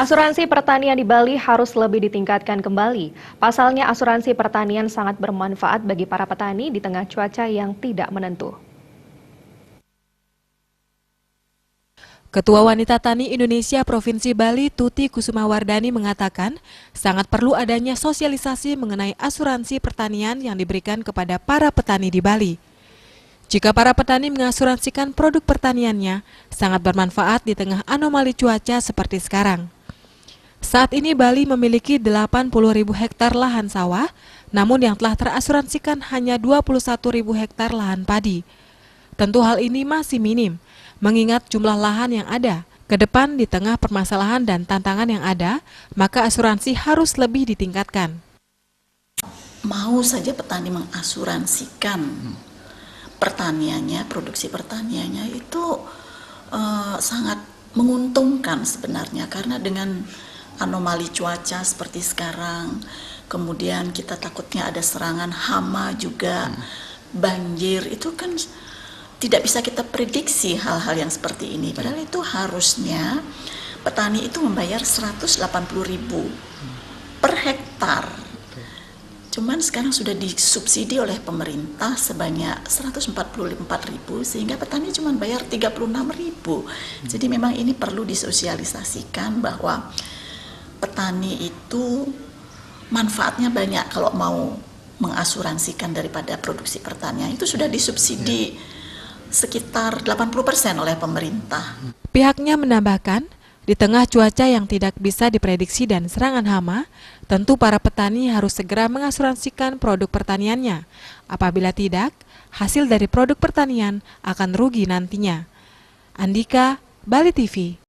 Asuransi pertanian di Bali harus lebih ditingkatkan kembali. Pasalnya asuransi pertanian sangat bermanfaat bagi para petani di tengah cuaca yang tidak menentu. Ketua Wanita Tani Indonesia Provinsi Bali, Tuti Kusumawardani mengatakan, sangat perlu adanya sosialisasi mengenai asuransi pertanian yang diberikan kepada para petani di Bali. Jika para petani mengasuransikan produk pertaniannya, sangat bermanfaat di tengah anomali cuaca seperti sekarang. Saat ini Bali memiliki 80.000 hektar lahan sawah, namun yang telah terasuransikan hanya 21.000 hektar lahan padi. Tentu hal ini masih minim, mengingat jumlah lahan yang ada. Ke depan di tengah permasalahan dan tantangan yang ada, maka asuransi harus lebih ditingkatkan. Mau saja petani mengasuransikan pertaniannya, produksi pertaniannya itu sangat menguntungkan sebenarnya, karena dengan anomali cuaca seperti sekarang, kemudian kita takutnya ada serangan hama juga, banjir, itu kan tidak bisa kita prediksi hal-hal yang seperti ini. Padahal itu harusnya petani itu membayar 180.000 per hektar. Cuman sekarang sudah disubsidi oleh pemerintah sebanyak 144.000, sehingga petani cuma bayar 36.000. Jadi memang ini perlu disosialisasikan bahwa petani itu manfaatnya banyak kalau mau mengasuransikan daripada produksi pertanian. Itu sudah disubsidi sekitar 80% oleh pemerintah. Pihaknya menambahkan, di tengah cuaca yang tidak bisa diprediksi dan serangan hama, tentu para petani harus segera mengasuransikan produk pertaniannya. Apabila tidak, hasil dari produk pertanian akan rugi nantinya. Andika, Bali TV.